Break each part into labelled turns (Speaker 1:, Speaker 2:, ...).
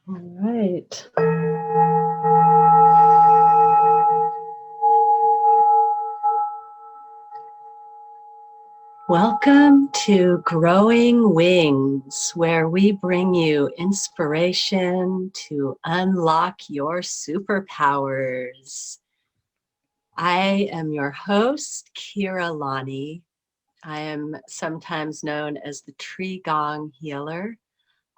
Speaker 1: All right. Welcome to Growing Wings, where we bring you inspiration to unlock your superpowers. I am your host, Kira Lani. I am sometimes known as the Tree Gong Healer.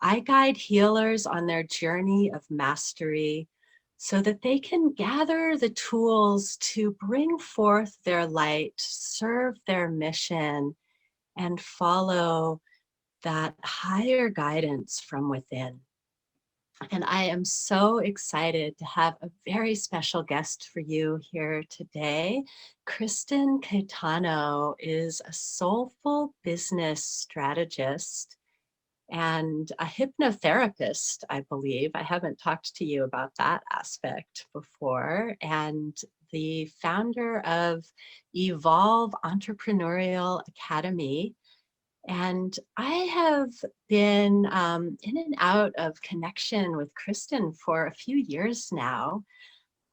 Speaker 1: I guide healers on their journey of mastery so that they can gather the tools to bring forth their light, serve their mission, and follow that higher guidance from within. And I am so excited to have a very special guest for you here today. Kristyn Caetano is a soulful business strategist and a hypnotherapist, I believe. I haven't talked to you about that aspect before. And the founder of Evolve Entrepreneurial Academy. And I have been in and out of connection with Kristyn for a few years now.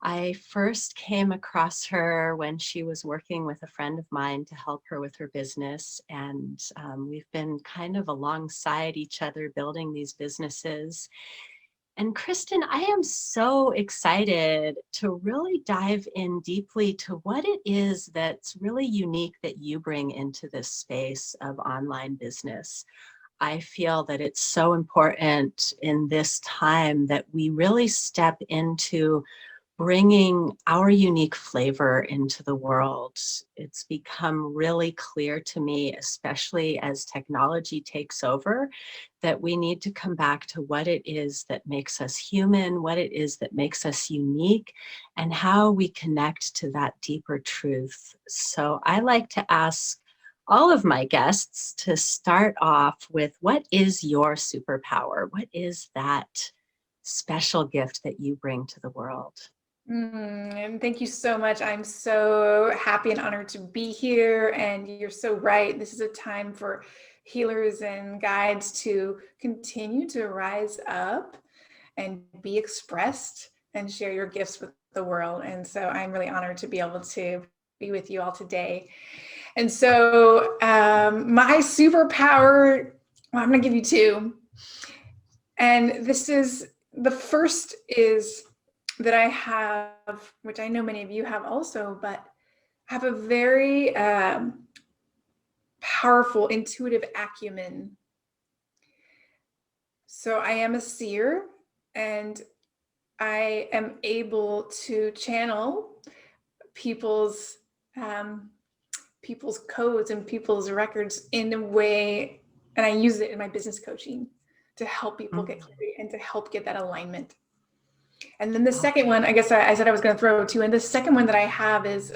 Speaker 1: I first came across her when she was working with a friend of mine to help her with her business. And we've been kind of alongside each other building these businesses. And Kristyn, I am so excited to really dive in deeply to what it is that's really unique that you bring into this space of online business. I feel that it's so important in this time that we really step into bringing our unique flavor into the world. It's become really clear to me, especially as technology takes over, that we need to come back to what it is that makes us human, what it is that makes us unique, and how we connect to that deeper truth. So I like to ask all of my guests to start off with, what is your superpower? What is that special gift that you bring to the world?
Speaker 2: And thank you so much. I'm so happy and honored to be here. And you're so right. This is a time for healers and guides to continue to rise up and be expressed and share your gifts with the world. And so I'm really honored to be able to be with you all today. And so my superpower, well, I'm going to give you two. And this is, the first is that I have, which I know many of you have also, but have a very powerful intuitive acumen. So I am a seer, and I am able to channel people's codes and people's records in a way, and I use it in my business coaching to help people get clarity and to help get that alignment. And then the second one, I guess I said I was going to throw two. And the second one that I have is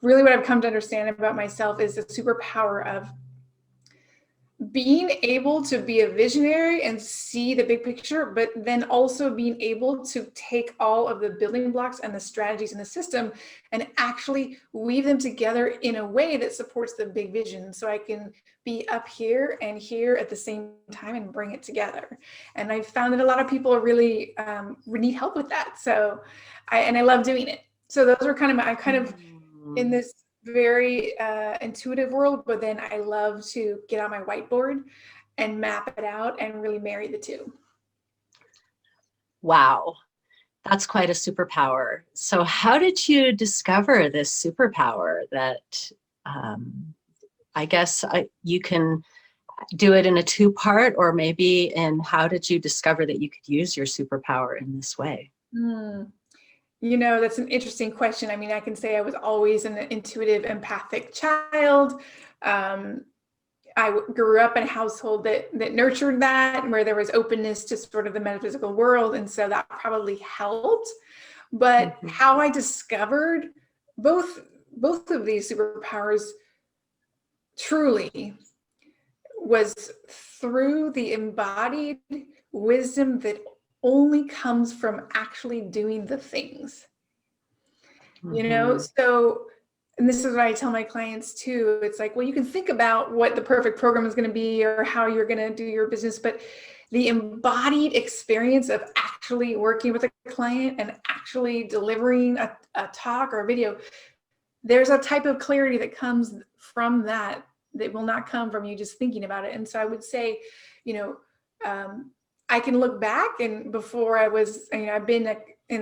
Speaker 2: really what I've come to understand about myself is the superpower of being able to be a visionary and see the big picture, but then also being able to take all of the building blocks and the strategies in the system and actually weave them together in a way that supports the big vision. So I can be up here and here at the same time and bring it together. And I found that a lot of people really need help with that. So I love doing it. So those are kind of I'm kind of in this very intuitive world, but then I love to get on my whiteboard and map it out and really marry the two.
Speaker 1: Wow, that's quite a superpower. So how did you discover this superpower that I guess you can do it in a two-part, or maybe in how did you discover that you could use your superpower in this way?
Speaker 2: You know, that's an interesting question. I mean, I can say I was always an intuitive, empathic child. I grew up in a household that nurtured that, where there was openness to sort of the metaphysical world. And so that probably helped. But how I discovered both of these superpowers truly was through the embodied wisdom that only comes from actually doing the things. You know, so, and this is what I tell my clients too. It's like, well, you can think about what the perfect program is going to be or how you're going to do your business, but the embodied experience of actually working with a client and actually delivering a talk or a video, there's a type of clarity that comes from that will not come from you just thinking about it. And so I would say, you know, I can look back, and before I was, you know, I've been a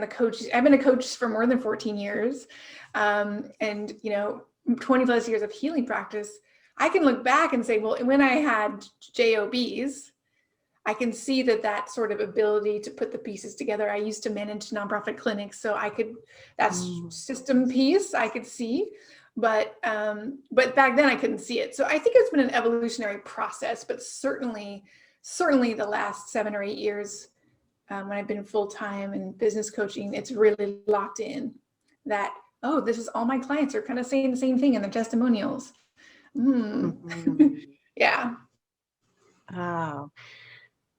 Speaker 2: coach for more than 14 years, and, you know, 20 plus years of healing practice. I can look back and say, well, when I had JOBs, I can see that sort of ability to put the pieces together. I used to manage nonprofit clinics, so that's system piece I could see, but back then I couldn't see it. So I think it's been an evolutionary process, but certainly the last 7 or 8 years, when I've been full-time in business coaching, it's really locked in that, oh, this is all my clients are kind of saying the same thing in their testimonials. Yeah.
Speaker 1: Oh,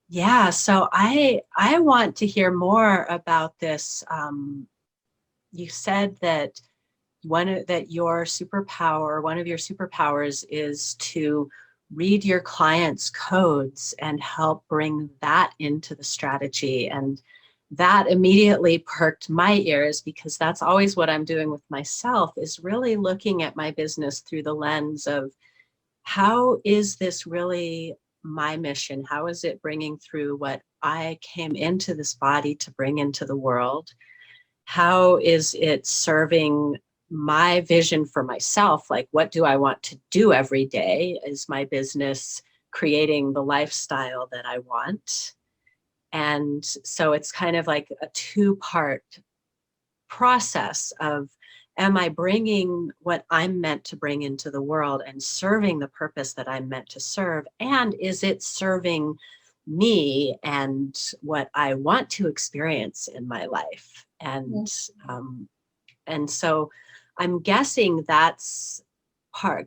Speaker 1: yeah. So I want to hear more about this. You said that one of your superpowers is to read your clients' codes and help bring that into the strategy. And that immediately perked my ears, because that's always what I'm doing with myself, is really looking at my business through the lens of, how is this really my mission? How is it bringing through what I came into this body to bring into the world? How is it serving my vision for myself? Like, what do I want to do every day? Is my business creating the lifestyle that I want? And so it's kind of like a 2-part process of, am I bringing what I'm meant to bring into the world and serving the purpose that I'm meant to serve? And is it serving me and what I want to experience in my life? And so I'm guessing that's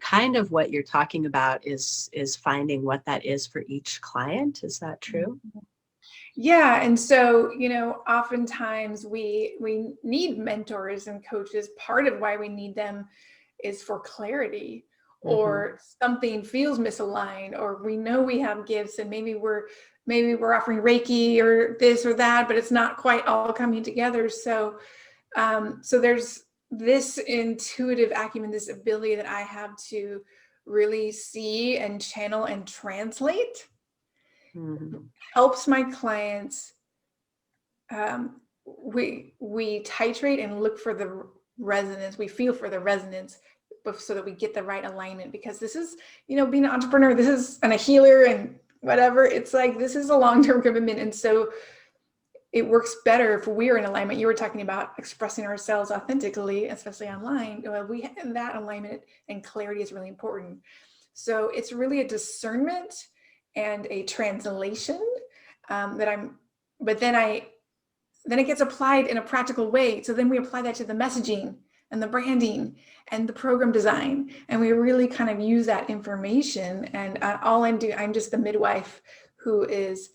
Speaker 1: kind of what you're talking about, is finding what that is for each client. Is that true?
Speaker 2: Yeah. And so, you know, oftentimes we need mentors and coaches. Part of why we need them is for clarity, or something feels misaligned, or we know we have gifts and maybe we're offering Reiki or this or that, but it's not quite all coming together. So, so there's this intuitive acumen, this ability that I have to really see and channel and translate, helps my clients. We titrate and look for the resonance. We feel for the resonance, so that we get the right alignment. Because this is, you know, being an entrepreneur, this is, and a healer and whatever, it's like, this is a long-term commitment. And so it works better if we're in alignment. You were talking about expressing ourselves authentically, especially online. We have that alignment, and clarity is really important. So it's really a discernment and a translation but then it gets applied in a practical way. So then we apply that to the messaging and the branding and the program design. And we really kind of use that information. And I'm just the midwife who is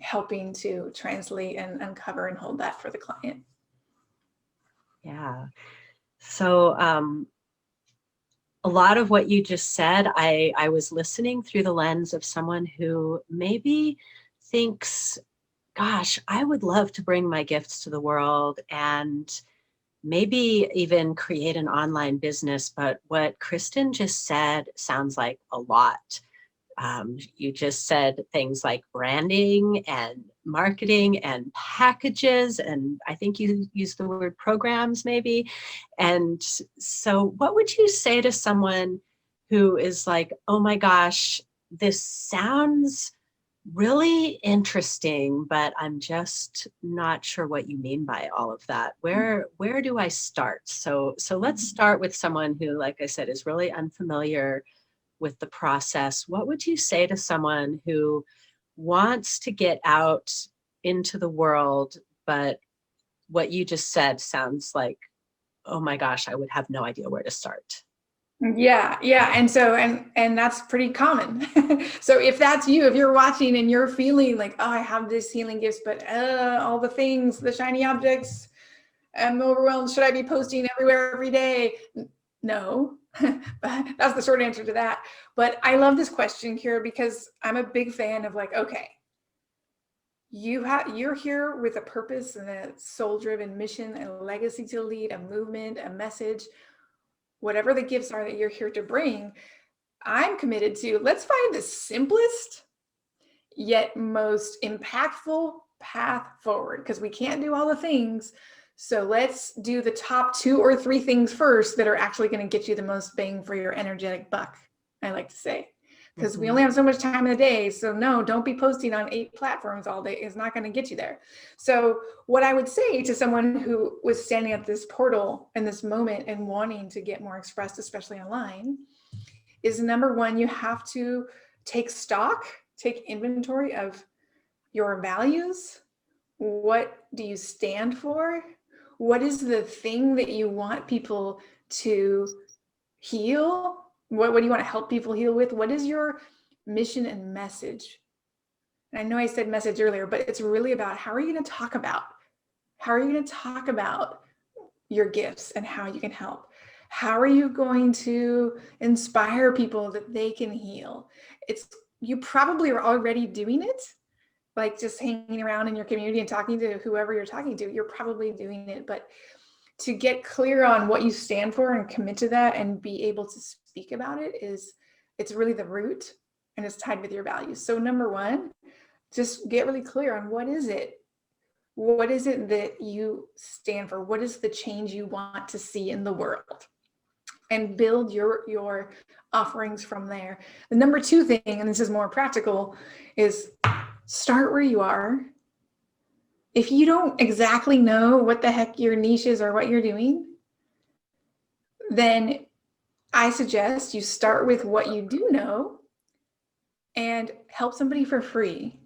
Speaker 2: helping to translate and uncover and hold that for the client.
Speaker 1: Yeah. So a lot of what you just said, I was listening through the lens of someone who maybe thinks, gosh, I would love to bring my gifts to the world and maybe even create an online business. But what Kristyn just said sounds like a lot. You just said things like branding and marketing and packages, and I think you used the word programs maybe. And so what would you say to someone who is like, oh my gosh, this sounds really interesting, but I'm just not sure what you mean by all of that. Where do I start? So let's start with someone who, like I said, is really unfamiliar with the process. What would you say to someone who wants to get out into the world, but what you just said sounds like, oh my gosh, I would have no idea where to start?
Speaker 2: Yeah. And so, and that's pretty common. So if that's you, if you're watching and you're feeling like, oh, I have this healing gifts, but all the things, the shiny objects, I'm overwhelmed. Should I be posting everywhere every day? No, but that's the short answer to that. But I love this question, Kira, because I'm a big fan of like, okay, You're here with a purpose and a soul-driven mission, a legacy to lead, a movement, a message, whatever the gifts are that you're here to bring. I'm committed to, let's find the simplest yet most impactful path forward, because we can't do all the things. So let's do the top 2 or 3 things first that are actually going to get you the most bang for your energetic buck, I like to say. Because we only have so much time in a day. So no, don't be posting on 8 platforms all day. It's not going to get you there. So what I would say to someone who was standing at this portal in this moment and wanting to get more expressed, especially online, is number 1, you have to take stock, take inventory of your values. What do you stand for? What is the thing that you want people to heal? What do you want to help people heal with? What is your mission and message? And I know I said message earlier, but it's really about how are you going to talk about your gifts and how you can help? How are you going to inspire people that they can heal? You probably are already doing it, like just hanging around in your community and talking to whoever you're talking to. You're probably doing it, but to get clear on what you stand for and commit to that and be able to speak about it it's really the root, and it's tied with your values. So number 1, just get really clear on what is it that you stand for? What is the change you want to see in the world? And build your offerings from there. The number 2 thing, and this is more practical, is start where you are. If you don't exactly know what the heck your niche is or what you're doing, then I suggest you start with what you do know and help somebody for free.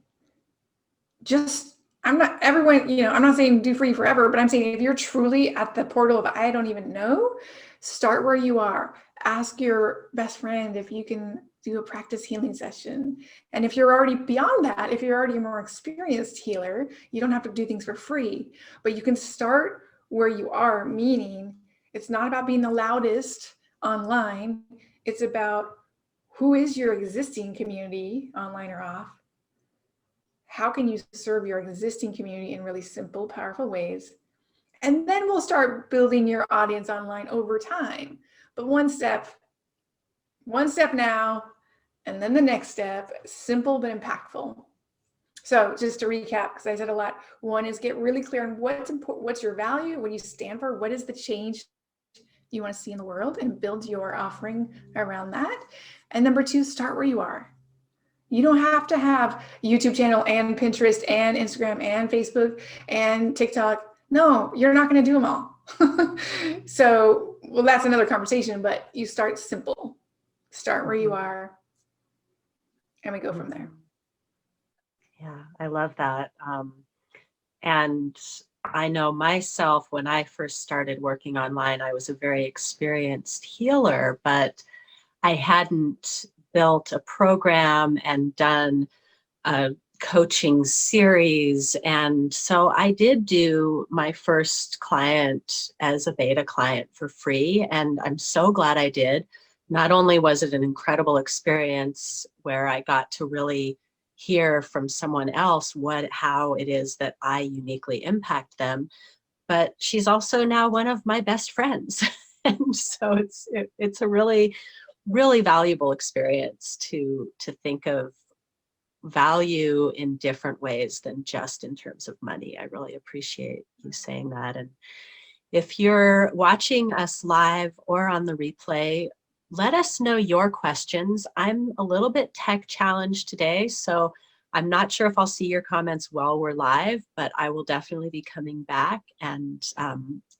Speaker 2: I'm not saying do free forever, but I'm saying if you're truly at the portal of I don't even know, start where you are. Ask your best friend if you can do a practice healing session. And if you're already beyond that, if you're already a more experienced healer, you don't have to do things for free, but you can start where you are, meaning it's not about being the loudest online. It's about who is your existing community, online or off. How can you serve your existing community in really simple, powerful ways? And then we'll start building your audience online over time. But one step now, and then the next step, simple but impactful. So just to recap, because I said a lot, 1 is get really clear on what's important, what's your value, what you stand for, what is the change you want to see in the world, and build your offering around that. And number 2, start where you are. You don't have to have a YouTube channel and Pinterest and Instagram and Facebook and TikTok. No, you're not going to do them all. So, well, that's another conversation, but you start simple. Start where you are, and we go from there.
Speaker 1: Yeah, I love that. And I know myself, when I first started working online, I was a very experienced healer, but I hadn't built a program and done a coaching series. And so I did do my first client as a beta client for free. And I'm so glad I did. Not only was it an incredible experience where I got to really hear from someone else how it is that I uniquely impact them, but she's also now one of my best friends. And so it's a really, really valuable experience to think of value in different ways than just in terms of money. I really appreciate you saying that. And if you're watching us live or on the replay, let us know your questions. I'm a little bit tech challenged today, so I'm not sure if I'll see your comments while we're live, but I will definitely be coming back, and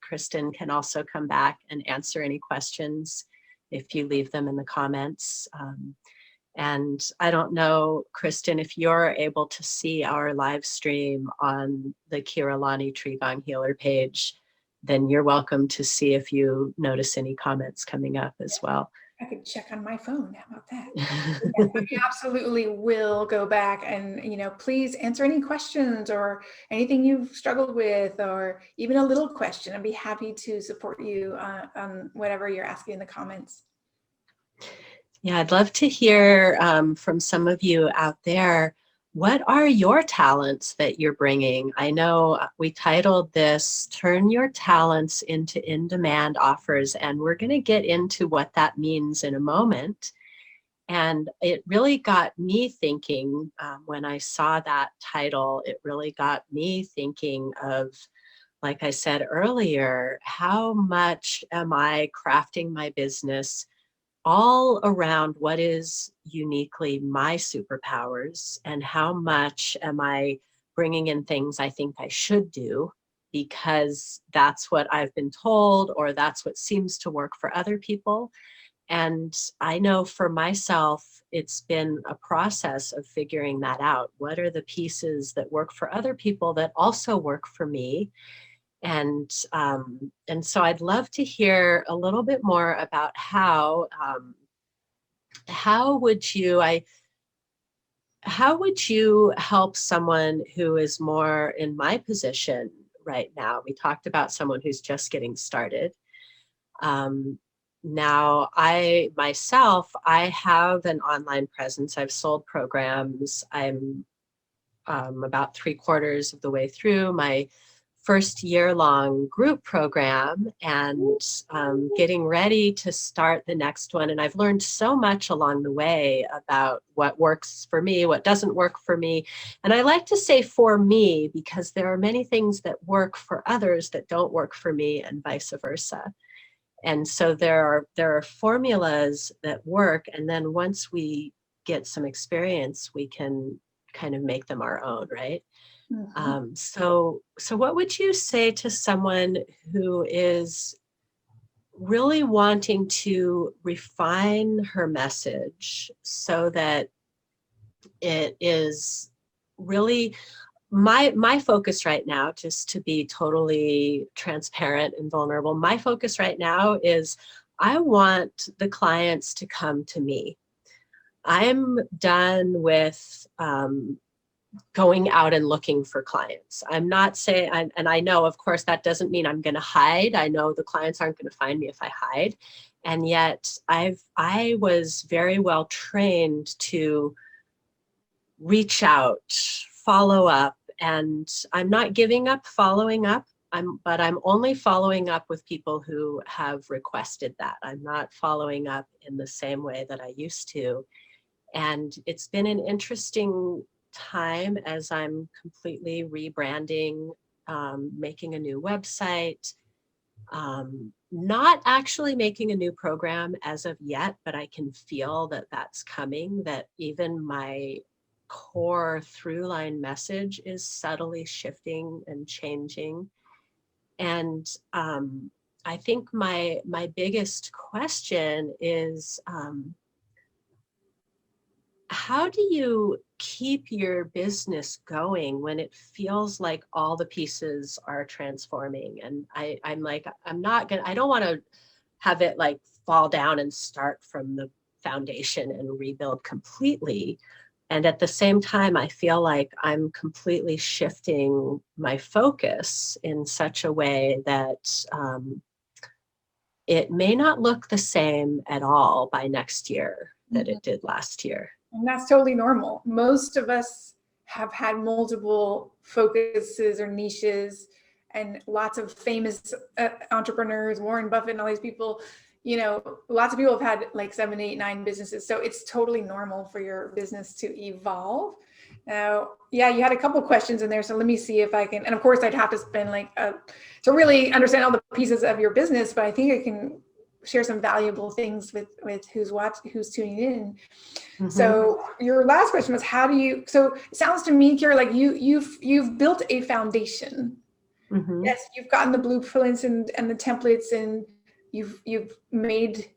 Speaker 1: Kristyn can also come back and answer any questions if you leave them in the comments. And I don't know, Kristyn, if you're able to see our live stream on the Kiralani Trigong Healer page, then you're welcome to see if you notice any comments coming up as well.
Speaker 2: I could check on my phone. How about that? Yeah, we absolutely will go back and, please answer any questions or anything you've struggled with, or even a little question. I'd be happy to support you on whatever you're asking in the comments.
Speaker 1: Yeah, I'd love to hear from some of you out there what are your talents that you're bringing? I know we titled this Turn Your Talents into In-Demand Offers, and we're going to get into what that means in a moment. And it really got me thinking, when I saw that title, it really got me thinking of, like I said earlier, how much am I crafting my business all around what is uniquely my superpowers, and how much am I bringing in things I think I should do because that's what I've been told or that's what seems to work for other people. And I know for myself, it's been a process of figuring that out. What are the pieces that work for other people that also work for me? And so I'd love to hear a little bit more about how would you I how would you help someone who is more in my position right now? We talked about someone who's just getting started. Um, Now, I have an online presence. I've sold programs. I'm about 3/4 of the way through my first year-long group program, and getting ready to start the next one. And I've learned so much along the way about what works for me, what doesn't work for me. And I like to say for me because there are many things that work for others that don't work for me, and vice versa. And so there are formulas that work, and then once we get some experience, we can kind of make them our own, right?
Speaker 2: Mhm.
Speaker 1: So what would you say to someone who is really wanting to refine her message so that it is really my focus right now, just to be totally transparent and vulnerable, my focus right now is I want the clients to come to me. I'm done with going out and looking for clients. I'm not saying, and I know, of course, that doesn't mean I'm going to hide. I know the clients aren't going to find me if I hide. And yet I was very well trained to reach out, follow up, and I'm not giving up following up. But I'm only following up with people who have requested that. I'm not following up in the same way that I used to. And it's been an interesting time as I'm completely rebranding, making a new website, not actually making a new program as of yet, but I can feel that that's coming, that even my core through line message is subtly shifting and changing. And I think my biggest question is, how do you keep your business going when it feels like all the pieces are transforming? And I'm like, I don't want to have it like fall down and start from the foundation and rebuild completely. And at the same time, I feel like I'm completely shifting my focus in such a way that it may not look the same at all by next year that it did last year.
Speaker 2: And that's totally normal. Most of us have had multiple focuses or niches, and lots of famous entrepreneurs, Warren Buffett and all these people, lots of people have had like 7, 8, 9 businesses. So it's totally normal for your business to evolve. Now, yeah, you had a couple questions in there. So let me see if I can, and of course I'd have to spend to really understand all the pieces of your business, but I think I can share some valuable things with who's tuning in.
Speaker 1: Mm-hmm.
Speaker 2: So your last question was, how do you, so it sounds to me, Kira, like you've built a foundation.
Speaker 1: Mm-hmm.
Speaker 2: Yes, you've gotten the blueprints and the templates, and you've made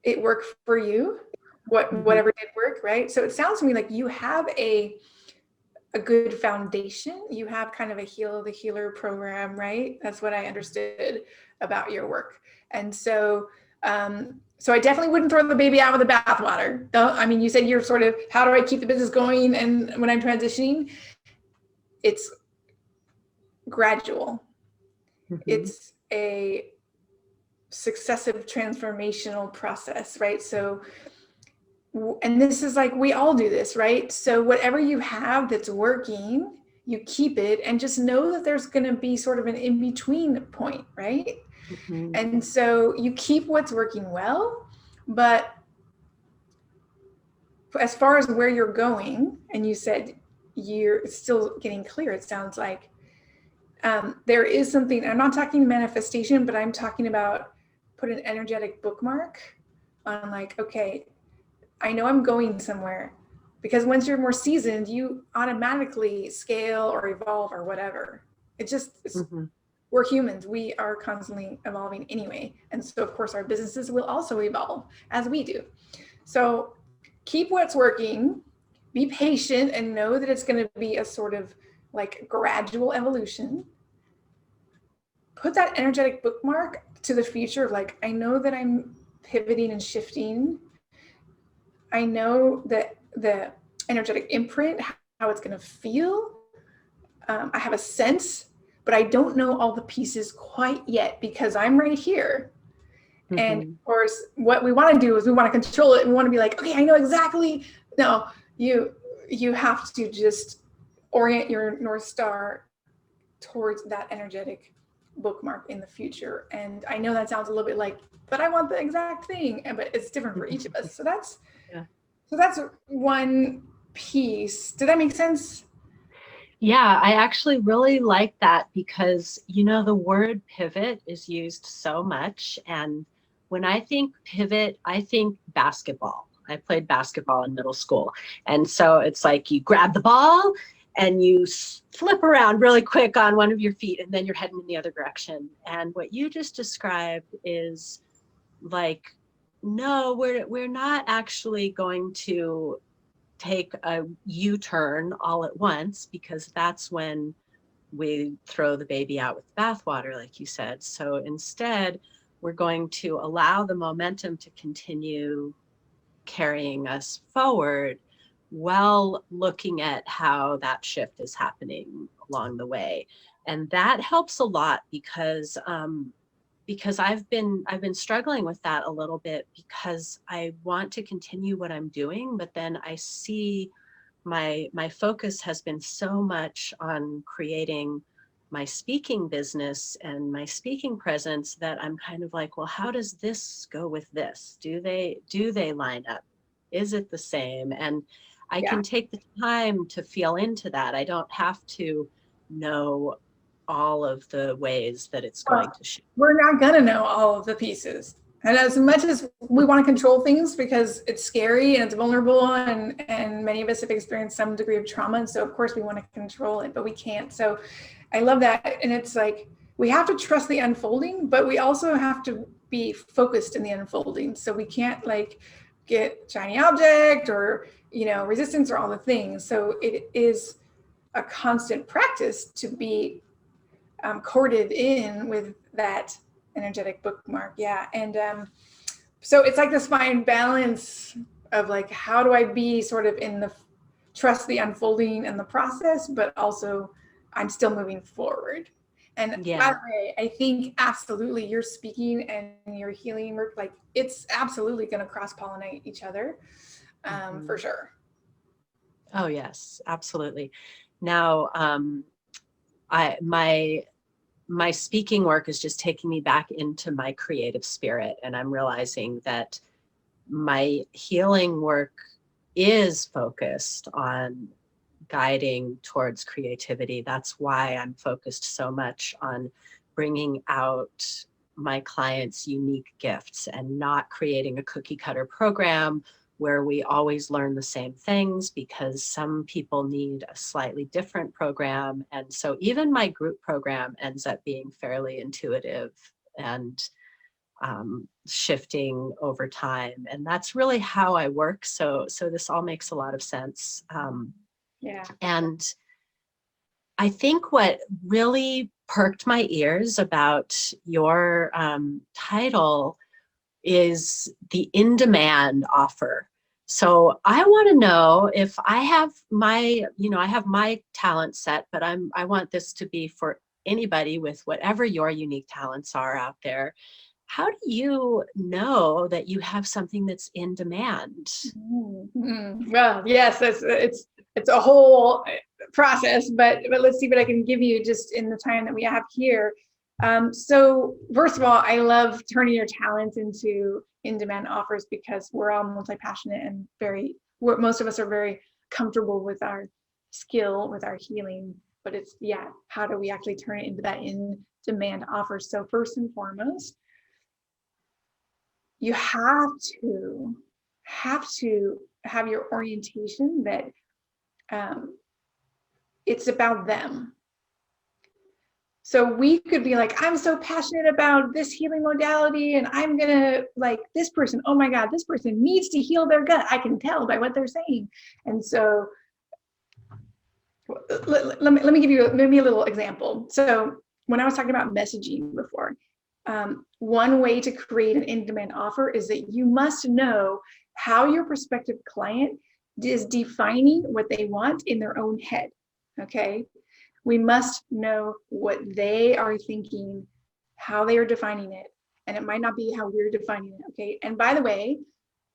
Speaker 2: it work for you, whatever did work, right? So it sounds to me like you have a good foundation. You have kind of a Heal the Healer program, right? That's what I understood about your work. And so so I definitely wouldn't throw the baby out with the bathwater. I mean, you said you're sort of, how do I keep the business going? And when I'm transitioning, it's gradual.
Speaker 1: Mm-hmm.
Speaker 2: It's a successive transformational process, right? So and this is like, we all do this, right? So whatever you have that's working, you keep it, and just know that there's going to be sort of an in-between point, right?
Speaker 1: Mhm.
Speaker 2: And so you keep what's working well, but as far as where you're going, and you said you're still getting clear, it sounds like, there is something, I'm not talking manifestation, but I'm talking about put an energetic bookmark on, like, okay, I know I'm going somewhere, because once you're more seasoned, you automatically scale or evolve or whatever.
Speaker 1: Mhm.
Speaker 2: We're humans. We are constantly evolving anyway. And so of course our businesses will also evolve as we do. So keep what's working, be patient, and know that it's going to be a sort of like gradual evolution. Put that energetic bookmark to the future of, like, I know that I'm pivoting and shifting. I know that the energetic imprint, how it's going to feel. I have a sense, but I don't know all the pieces quite yet, because I'm right here. And
Speaker 1: Mhm.
Speaker 2: of course, what we want to do is we want to control it. We want to be like, okay, I know exactly. No, you have to just orient your North Star towards that energetic bookmark in the future. And I know that sounds a little bit like, but I want the exact thing, but it's different for each of us. So that's
Speaker 1: Yeah.
Speaker 2: one piece. Did that make sense?
Speaker 1: Yeah, I actually really like that because, the word pivot is used so much. And when I think pivot, I think basketball. I played basketball in middle school. And so it's like you grab the ball and you flip around really quick on one of your feet, and then you're heading in the other direction. And what you just described is like, no, we're not actually going to take a U-turn all at once, because that's when we throw the baby out with the bathwater, like you said. So instead, we're going to allow the momentum to continue carrying us forward while looking at how that shift is happening along the way. And that helps a lot because I've been struggling with that a little bit, because I want to continue what I'm doing, but then I see my focus has been so much on creating my speaking business and my speaking presence that I'm kind of like, well, how does this go with this? Do they line up? Is it the same? And I
Speaker 2: Yeah.
Speaker 1: can take the time to feel into that. I don't have to know all of the ways that it's going
Speaker 2: Well,
Speaker 1: to shift.
Speaker 2: we're not going to know all of the pieces. And as much as we want to control things because it's scary and it's vulnerable, and many of us have experienced some degree of trauma, and so of course we want to control it, but we can't. So I love that. And it's like, we have to trust the unfolding, but we also have to be focused in the unfolding. So we can't like get shiny object or, resistance or all the things. So it is a constant practice to be corded in with that energetic bookmark. Yeah. And so it's like this fine balance of like, how do I be sort of in the trust the unfolding and the process, but also I'm still moving forward. And by
Speaker 1: Yeah.
Speaker 2: the way, I think absolutely your speaking and your healing work, like, it's absolutely going to cross pollinate each other, for
Speaker 1: Mhm.
Speaker 2: sure.
Speaker 1: Oh, yes, absolutely. Now, I my speaking work is just taking me back into my creative spirit, and I'm realizing that my healing work is focused on guiding towards creativity. That's why I'm focused so much on bringing out my clients' unique gifts and not creating a cookie cutter program where we always learn the same things, because some people need a slightly different program. And so even my group program ends up being fairly intuitive and shifting over time. And that's really how I work. So this all makes a lot of sense.
Speaker 2: Yeah.
Speaker 1: And I think what really perked my ears about your title is the in-demand offer. So I want to know, if I have my talent set, but I want this to be for anybody with whatever your unique talents are out there. how do you know that you have something that's in demand?
Speaker 2: Well, yes, it's a whole process, but let's see what I can give you just in the time that we have here. So first of all, I love turning your talents into in-demand offers because we're all multi-passionate and most of us are very comfortable with our skill, with our healing, but it's, yeah, how do we actually turn it into that in-demand offer? So first and foremost, you have to have your orientation that it's about them. So we could be like, I'm so passionate about this healing modality and I'm gonna like this person, oh my God, this person needs to heal their gut. I can tell by what they're saying. And so let me give you maybe a little example. So when I was talking about messaging before, one way to create an in-demand offer is that you must know how your prospective client is defining what they want in their own head, okay? We must know what they are thinking, how they are defining it, and it might not be how we're defining it, okay? And by the way,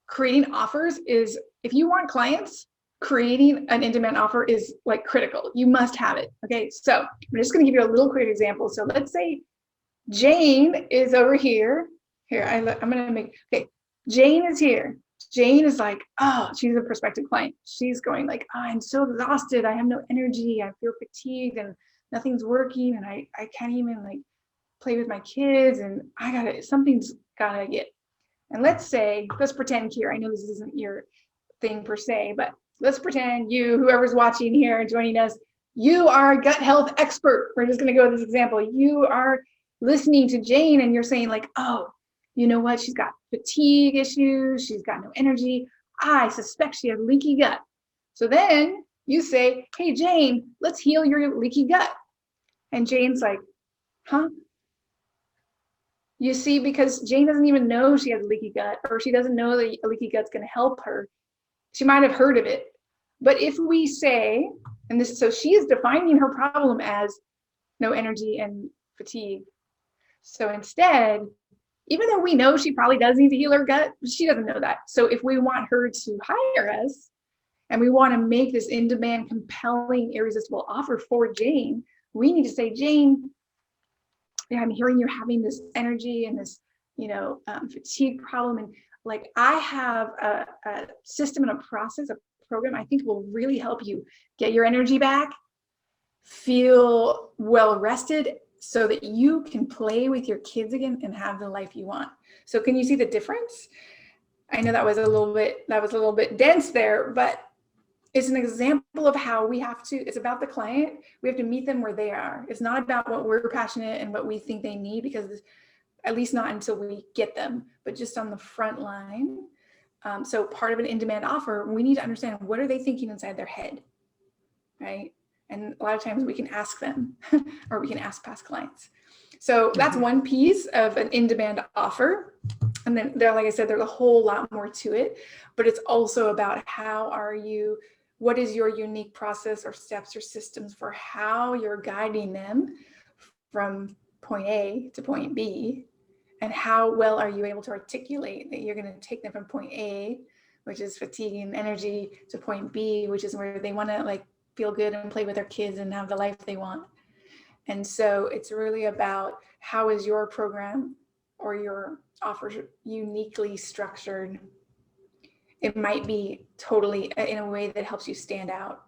Speaker 2: creating offers is, if you want clients, creating an in-demand offer is like critical. You must have it, okay? So I'm just gonna give you a little quick example. So let's say Jane is over here. Here, I'm gonna make, okay, Jane is here. Jane is like, oh, she's a prospective client. She's going like, oh, I'm so exhausted. I have no energy. I feel fatigued and nothing's working. And I can't even like play with my kids. And something's gotta get. And let's pretend here, I know this isn't your thing per se, but let's pretend whoever's watching here and joining us, you are a gut health expert. We're just gonna go with this example. You are listening to Jane and you're saying like, oh, you know what? She's got fatigue issues. She's got no energy. I suspect she has leaky gut. So then you say, hey, Jane, let's heal your leaky gut. And Jane's like, huh? You see, because Jane doesn't even know she has a leaky gut, or she doesn't know that a leaky gut's going to help her. She might have heard of it. But if we say, so she is defining her problem as no energy and fatigue. So instead, even though we know she probably does need to heal her gut, she doesn't know that. So if we want her to hire us and we want to make this in-demand, compelling, irresistible offer for Jane, we need to say, Jane, yeah, I'm hearing you're having this energy and this, fatigue problem. And like, I have a system and a process, a program I think will really help you get your energy back, feel well rested, so that you can play with your kids again and have the life you want. So can you see the difference? I know that was a little bit dense there, but it's an example of how it's about the client. We have to meet them where they are. It's not about what we're passionate and what we think they need, because at least not until we get them, but just on the front line. So part of an in-demand offer, we need to understand, what are they thinking inside their head, right? And a lot of times we can ask them or we can ask past clients. So that's one piece of an in-demand offer. And then like I said, there's a whole lot more to it, but it's also about what is your unique process or steps or systems for how you're guiding them from point A to point B, and how well are you able to articulate that you're going to take them from point A, which is fatigue and energy, to point B, which is where they want to like feel good and play with their kids and have the life they want. And so it's really about, how is your program or your offer uniquely structured? It might be totally in a way that helps you stand out.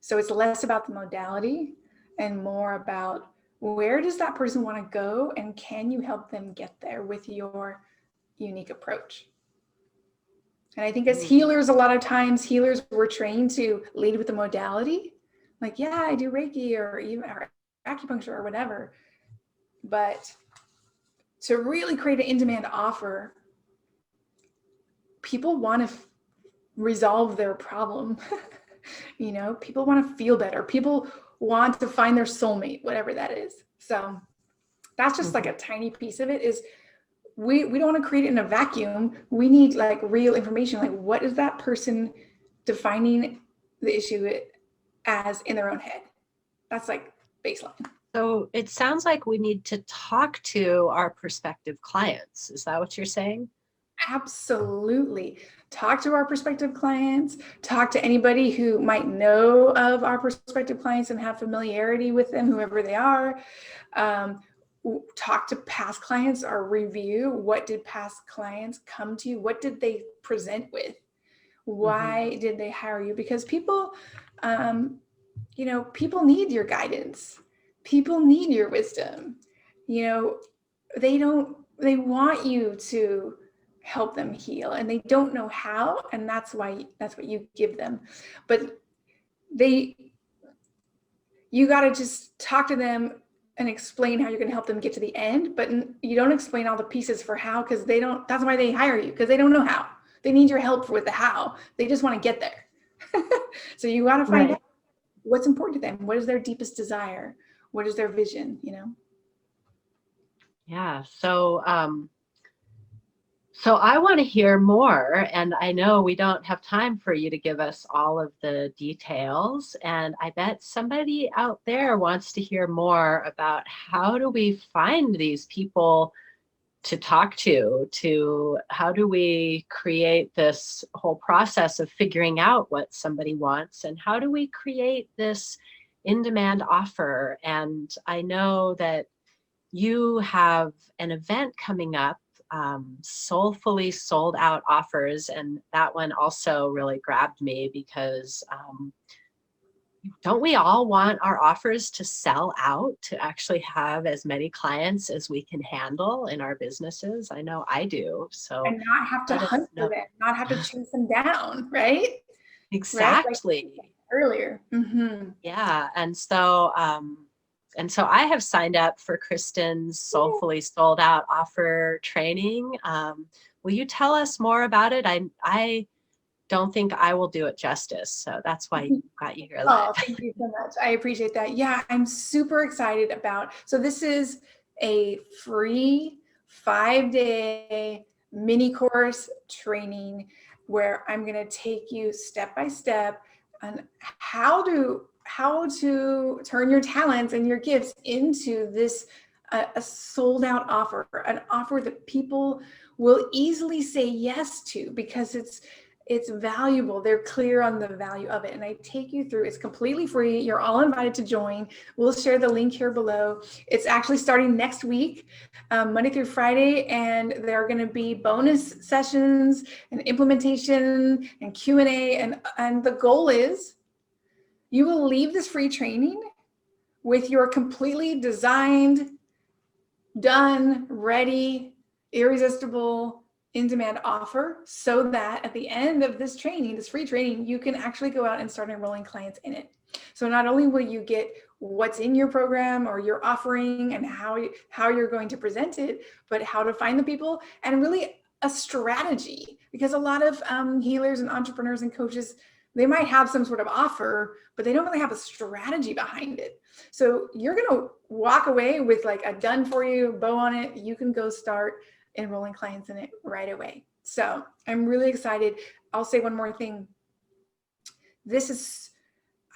Speaker 2: So it's less about the modality and more about, where does that person want to go, and can you help them get there with your unique approach? And I think as healers, a lot of times we're trained to lead with the modality. Like, yeah, I do Reiki or acupuncture or whatever. But to really create an in-demand offer, people want to resolve their problem. People want to feel better. People want to find their soulmate, whatever that is. So that's just like a tiny piece of it. Is we don't want to create it in a vacuum. We need like real information. Like, what is that person defining the issue as in their own head? That's like baseline.
Speaker 1: So it sounds like we need to talk to our prospective clients. Is that what you're saying?
Speaker 2: Absolutely. Talk to our prospective clients, talk to anybody who might know of our prospective clients and have familiarity with them, whoever they are. Um, Talk to past clients or review what did past clients come to you? What did they present with? Why did they hire you? Because people, people need your guidance. People need your wisdom. You know, they want you to help them heal and they don't know how, and that's what you give them. But they you got to just talk to them and explain how you're going to help them get to the end, but you don't explain all the pieces for how, because they don't, that's why they hire you, because they don't know how. They need your help with the how. They just want to get there. So you got to find out what's important to them. What is their deepest desire? What is their vision,
Speaker 1: Yeah. So I want to hear more, and I know we don't have time for you to give us all of the details, and I bet somebody out there wants to hear more about how do we find these people to talk to how do we create this whole process of figuring out what somebody wants, and how do we create this in-demand offer. And I know that you have an event coming up, Soulfully Sold Out Offers, and that one also really grabbed me because don't we all want our offers to sell out, to actually have as many clients as we can handle in our businesses? I know I do. So
Speaker 2: and not have to
Speaker 1: let us
Speaker 2: hunt for
Speaker 1: know.
Speaker 2: them, not have to chase them down, right? Right? Like
Speaker 1: Exactly.
Speaker 2: earlier.
Speaker 1: Yeah. And so I have signed up for Kristyn's Soulfully Sold Out offer training. Will you tell us more about it? I don't think I will do it justice. So that's why I got you here live.
Speaker 2: Oh, thank you so much. I appreciate that. Yeah, I'm super excited about. So this is a free 5-day mini course training where I'm going to take you step by step on how to turn your talents and your gifts into this a sold out offer, an offer that people will easily say yes to because it's valuable. They're clear on the value of it. And I take you through, it's completely free. You're all invited to join. We'll share the link here below. It's actually starting next week, Monday through Friday. And there are going to be bonus sessions and implementation and Q&A. And the goal is you will leave this free training with your completely designed, done, ready, irresistible, in-demand offer, so that at the end of this training, this free training, you can actually go out and start enrolling clients in it. So not only will you get what's in your program or your offering and how you're going to present it, but how to find the people and really a strategy. Because a lot of healers and entrepreneurs and coaches, they might have some sort of offer, but they don't really have a strategy behind it. So you're going to walk away with like a done for you bow on it. You can go start enrolling clients in it right away. So I'm really excited. I'll say one more thing.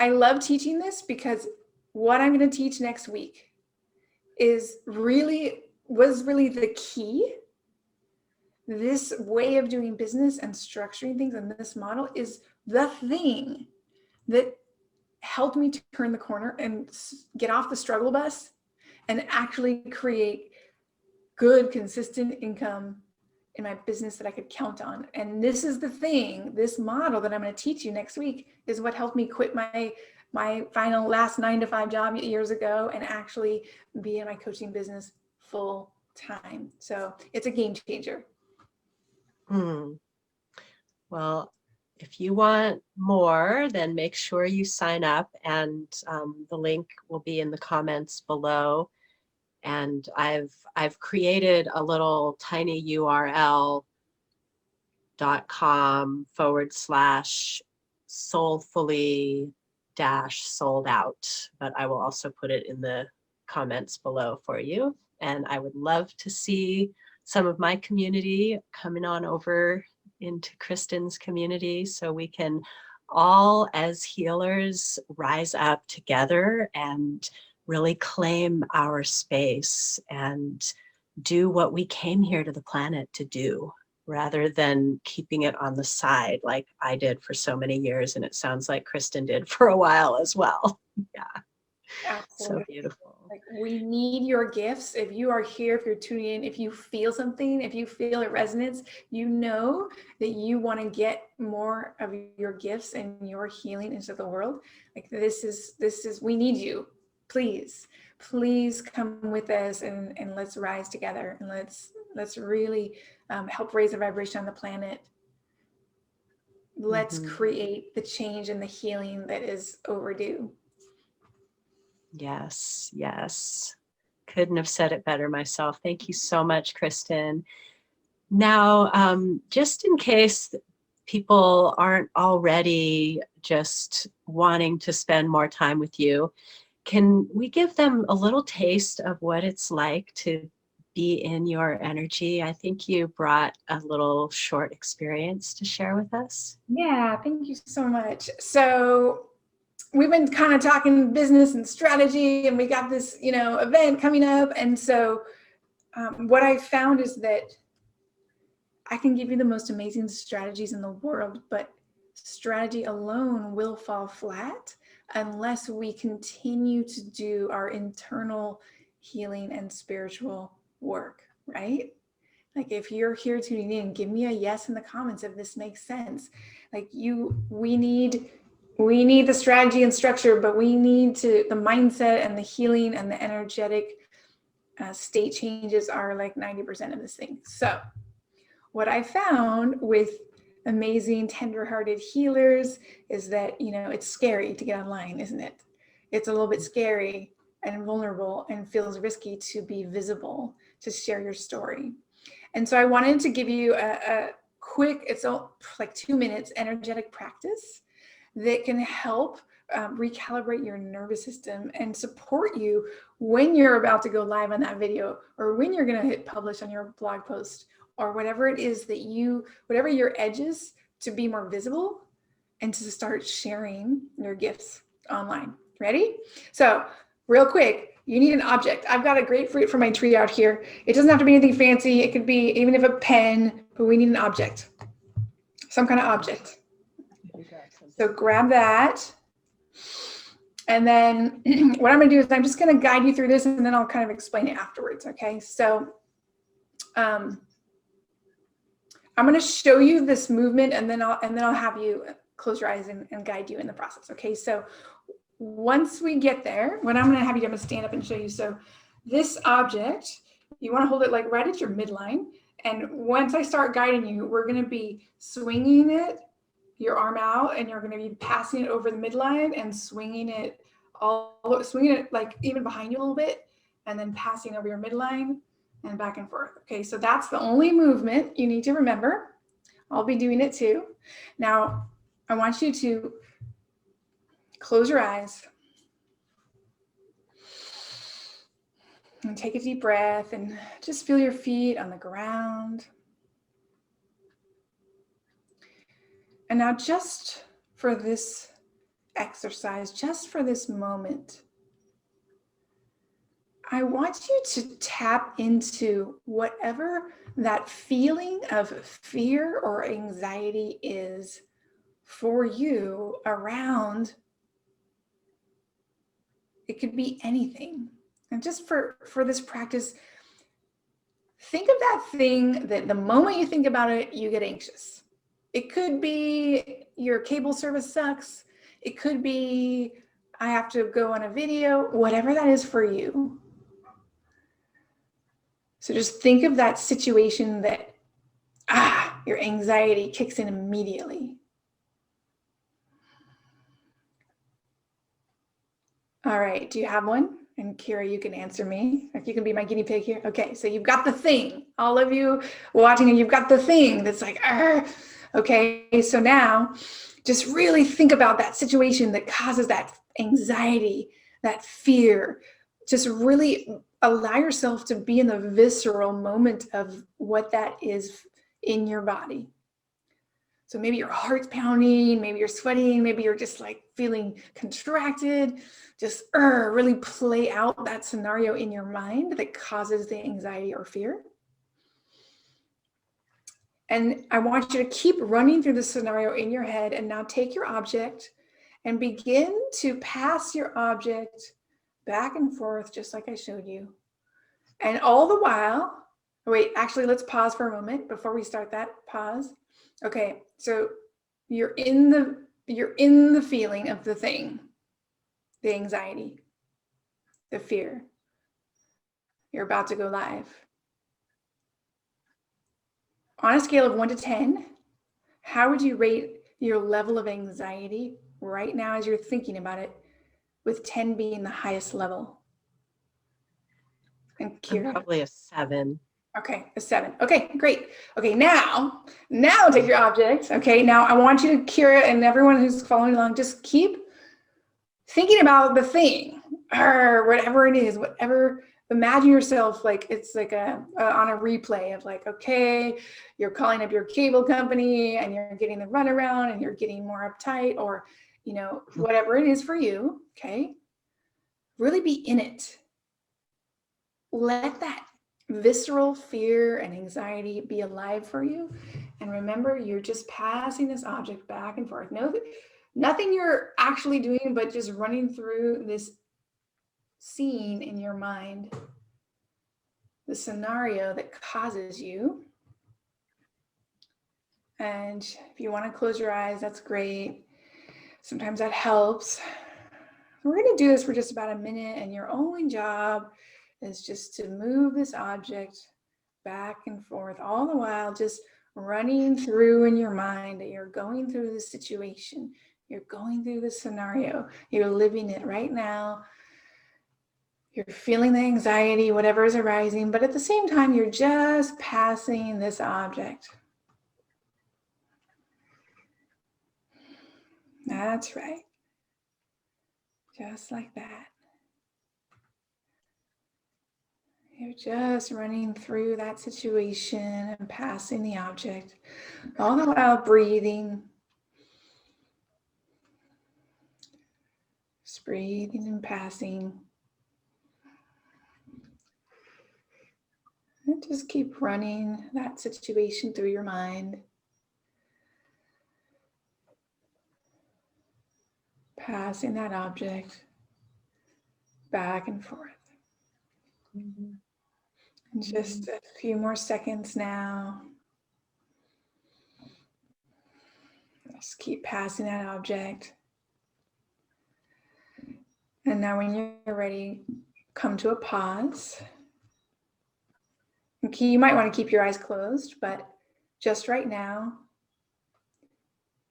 Speaker 2: I love teaching this because what I'm going to teach next week was really the key. This way of doing business and structuring things and this model is the thing that helped me to turn the corner and get off the struggle bus and actually create good, consistent income in my business that I could count on. And this is the thing, this model that I'm going to teach you next week is what helped me quit my final last 9-to-5 job years ago and actually be in my coaching business full time. So it's a game changer.
Speaker 1: Well, if you want more, then make sure you sign up, and the link will be in the comments below. And I've created a little tiny URL .com/soulfully sold out, but I will also put it in the comments below for you. And I would love to see some of my community coming on over into Kristyn's community so we can all as healers rise up together and really claim our space and do what we came here to the planet to do, rather than keeping it on the side like I did for so many years. And it sounds like Kristyn did for a while as well. Yeah. So
Speaker 2: Absolutely.
Speaker 1: beautiful.
Speaker 2: Like, we need your gifts. If you are here, if you're tuning in, if you feel something, if you feel a resonance, you know that you want to get more of your gifts and your healing into the world. Like, this is, we need you. Please come with us, and let's rise together, and let's really help raise the vibration on the planet. Let's create the change and the healing that is overdue.
Speaker 1: Yes, yes. Couldn't have said it better myself. Thank you so much, Kristyn. Now, just in case people aren't already just wanting to spend more time with you, can we give them a little taste of what it's like to be in your energy? I think you brought a little short experience to share with us.
Speaker 2: Yeah, thank you so much. So we've been kind of talking business and strategy, and we got this, event coming up. And so what I found is that I can give you the most amazing strategies in the world, but strategy alone will fall flat unless we continue to do our internal healing and spiritual work, right? Like, if you're here tuning in, give me a yes in the comments if this makes sense. Like, we need the strategy and structure, but we need the mindset and the healing and the energetic state changes are like 90% of this thing. So what I found with amazing, tender-hearted healers is that, it's scary to get online, isn't it? It's a little bit scary and vulnerable and feels risky to be visible, to share your story. And so I wanted to give you a quick, it's like 2 minutes energetic practice that can help recalibrate your nervous system and support you when you're about to go live on that video, or when you're going to hit publish on your blog post, or whatever it is that whatever your edge is, to be more visible and to start sharing your gifts online. Ready? So real quick, you need an object. I've got a grapefruit for my tree out here. It doesn't have to be anything fancy. It could be even if a pen, but we need an object, some kind of object. So grab that. And then what I'm going to do is I'm just going to guide you through this, and then I'll kind of explain it afterwards. Okay. So I'm going to show you this movement, and then I'll have you close your eyes and guide you in the process. Okay. So once we get there, what I'm going to have you do, I'm going to stand up and show you. So this object, you want to hold it like right at your midline. And once I start guiding you, we're going to be swinging it, your arm out, and you're going to be passing it over the midline and swinging it like even behind you a little bit, and then passing over your midline and back and forth. Okay, so that's the only movement you need to remember. I'll be doing it too. Now, I want you to close your eyes and take a deep breath and just feel your feet on the ground. And now, just for this exercise, just for this moment, I want you to tap into whatever that feeling of fear or anxiety is for you around. It could be anything. And just for this practice, think of that thing that the moment you think about it, you get anxious. It could be your cable service sucks. It could be I have to go on a video, whatever that is for you. So just think of that situation that, your anxiety kicks in immediately. All right, do you have one? And Kira, you can answer me. If you can be my guinea pig here. Okay, so you've got the thing. All of you watching, and you've got the thing that's like, okay, so now just really think about that situation that causes that anxiety, that fear. Just really allow yourself to be in the visceral moment of what that is in your body. So maybe your heart's pounding, maybe you're sweating, maybe you're just like feeling contracted. Just really play out that scenario in your mind that causes the anxiety or fear. And I want you to keep running through the scenario in your head, and now take your object and begin to pass your object back and forth, just like I showed you. And all the while, wait, actually, let's pause for a moment before we start that. Pause. Okay, so you're in the feeling of the thing, the anxiety, the fear. You're about to go live. On a scale of 1 to 10, how would you rate your level of anxiety right now as you're thinking about it, with 10 being the highest level? And Kira?
Speaker 1: Probably a 7.
Speaker 2: Okay, a 7. Okay, great. Okay, now take your object. Okay, now I want you to, Kira, and everyone who's following along, just keep thinking about the thing, or whatever it is, whatever. Imagine yourself like it's like on a replay of like, okay, you're calling up your cable company and you're getting the runaround and you're getting more uptight, or, you know, whatever it is for you. Okay, really be in it. Let that visceral fear and anxiety be alive for you. And remember, you're just passing this object back and forth. Nothing you're actually doing, but just running through this scene in your mind, the scenario that causes you. And if you want to close your eyes, that's great. Sometimes that helps. We're going to do this for just about a minute, and your only job is just to move this object back and forth, all the while just running through in your mind that you're going through the situation, you're going through the scenario, you're living it right now. You're feeling the anxiety, whatever is arising, but at the same time, you're just passing this object. That's right. Just like that. You're just running through that situation and passing the object, all the while breathing. Just breathing and passing. And just keep running that situation through your mind. Passing that object back and forth.
Speaker 1: Mm-hmm.
Speaker 2: And just a few more seconds now. Just keep passing that object. And now when you're ready, come to a pause. Okay, you might want to keep your eyes closed, but just right now,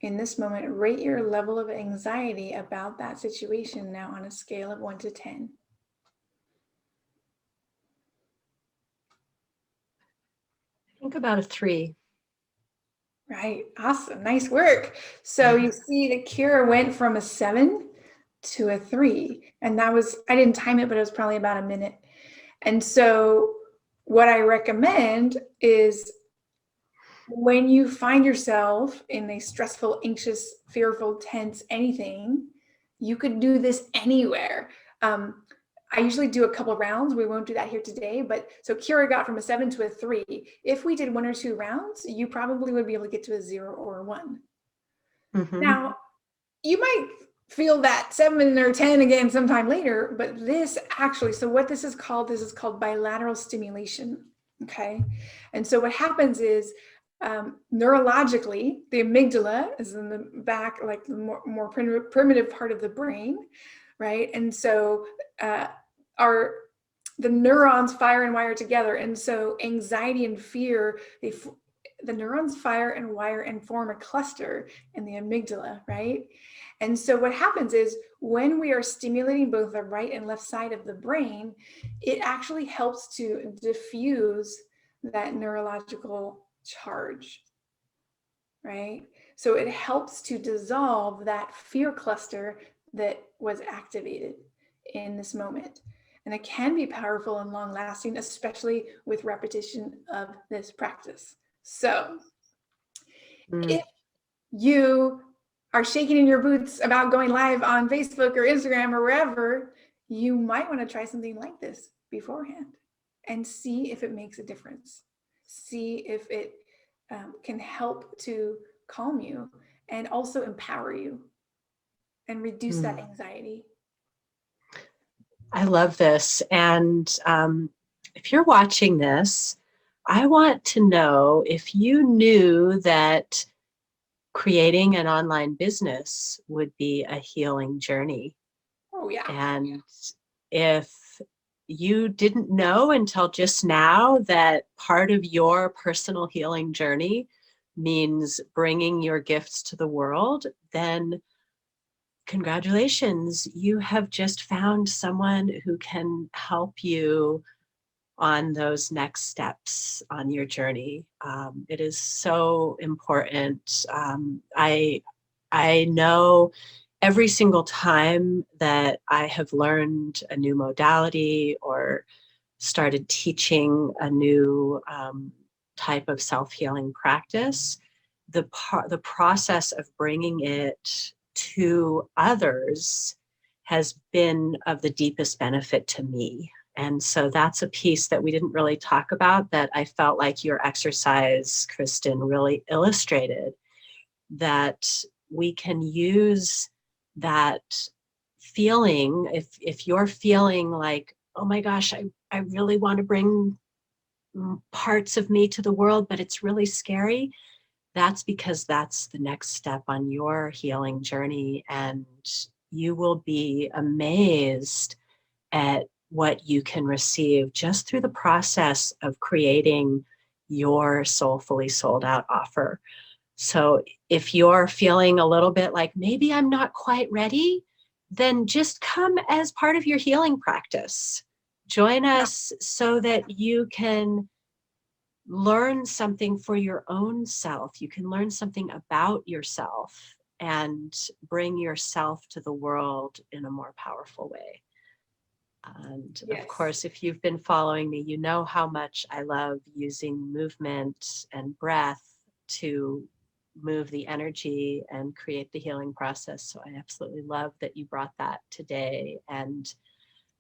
Speaker 2: in this moment, rate your level of anxiety about that situation now on a scale of 1 to 10.
Speaker 1: I think about a 3.
Speaker 2: Right, awesome, nice work. So you see that Kira went from a 7 to a 3, and that was, I didn't time it, but it was probably about a minute. And so what I recommend is, when you find yourself in a stressful, anxious, fearful, tense, anything, you could do this anywhere. I usually do a couple rounds. We won't do that here today, but so Kira got from a 7 to a 3. If we did 1 or 2 rounds, you probably would be able to get to a 0 or a 1. Mm-hmm. Now, you might feel that 7 or 10 again sometime later, but this actually, so what this is called bilateral stimulation, okay? And so what happens is, neurologically, the amygdala is in the back, like the more primitive part of the brain, right? And so the neurons fire and wire together. And so anxiety and fear, the neurons fire and wire and form a cluster in the amygdala, right? And so what happens is, when we are stimulating both the right and left side of the brain, it actually helps to diffuse that neurological charge, right? So it helps to dissolve that fear cluster that was activated in this moment. And it can be powerful and long lasting, especially with repetition of this practice. So if you are shaking in your boots about going live on Facebook or Instagram or wherever, you might want to try something like this beforehand and see if it makes a difference. See if it can help to calm you and also empower you and reduce that anxiety.
Speaker 1: I love this. And if you're watching this, I want to know if you knew that creating an online business would be a healing journey.
Speaker 2: Oh, yeah.
Speaker 1: And if you didn't know until just now that part of your personal healing journey means bringing your gifts to the world, then congratulations, you have just found someone who can help you on those next steps on your journey. It is so important. I know every single time that I have learned a new modality or started teaching a new type of self-healing practice, the process of bringing it to others has been of the deepest benefit to me. And so that's a piece that we didn't really talk about that I felt like your exercise, Kristyn, really illustrated, that we can use that feeling. If you're feeling like, oh my gosh, I really want to bring parts of me to the world, but it's really scary, that's because that's the next step on your healing journey. And you will be amazed at what you can receive just through the process of creating your soulfully sold out offer. So if you're feeling a little bit like maybe I'm not quite ready, then just come as part of your healing practice. Join us so that you can learn something for your own self. You can learn something about yourself and bring yourself to the world in a more powerful way. And of course, if you've been following me, you know how much I love using movement and breath to move the energy and create the healing process. So I absolutely love that you brought that today, and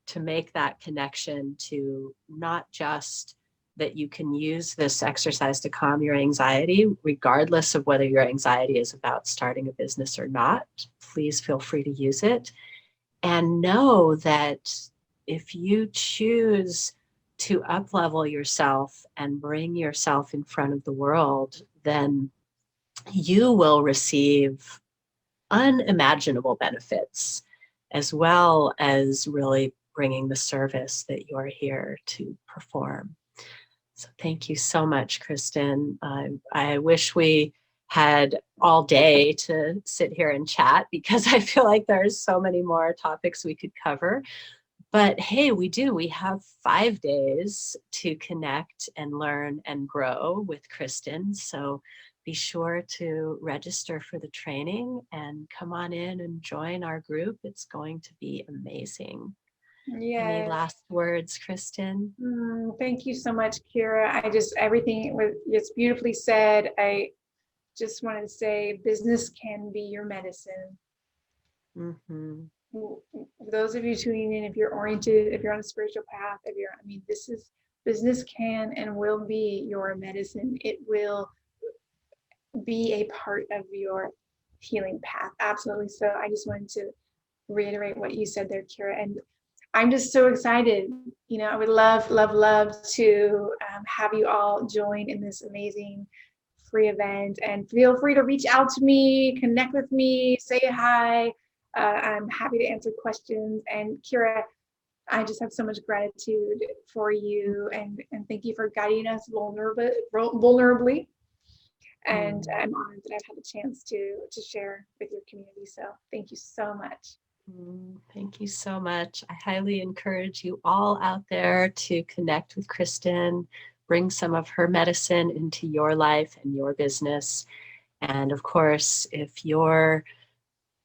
Speaker 1: to make that connection to not just that you can use this exercise to calm your anxiety, regardless of whether your anxiety is about starting a business or not. Please feel free to use it. And know that if you choose to up-level yourself and bring yourself in front of the world, then you will receive unimaginable benefits, as well as really bringing the service that you're here to perform. So thank you so much, Kristyn. I wish we had all day to sit here and chat, because I feel like there's so many more topics we could cover. But hey, we do. We have 5 days to connect and learn and grow with Kristyn. So be sure to register for the training and come on in and join our group. It's going to be amazing. Any last words, Kristyn?
Speaker 2: Thank you so much, Kira. Everything was just beautifully said. I just wanted to say, business can be your medicine.
Speaker 1: Mm-hmm.
Speaker 2: For those of you tuning in, if you're oriented, if you're on a spiritual path, business can and will be your medicine. It will be a part of your healing path. Absolutely. So I just wanted to reiterate what you said there, Kira. And I'm just so excited. I would love, love, love to have you all join in this amazing free event. And feel free to reach out to me, connect with me, say hi. I'm happy to answer questions. And Kira, I just have so much gratitude for you, and thank you for guiding us vulnerably. And I'm honored that I've had a chance to share with your community. So thank you so much.
Speaker 1: Thank you so much. I highly encourage you all out there to connect with Kristyn, bring some of her medicine into your life and your business. And of course, if you're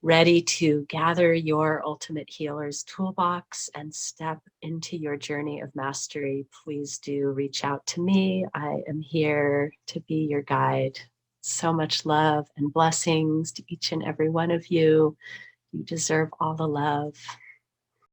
Speaker 1: ready to gather your ultimate healer's toolbox and step into your journey of mastery, please do reach out to me. I am here to be your guide. So much love and blessings to each and every one of you. You deserve all the love.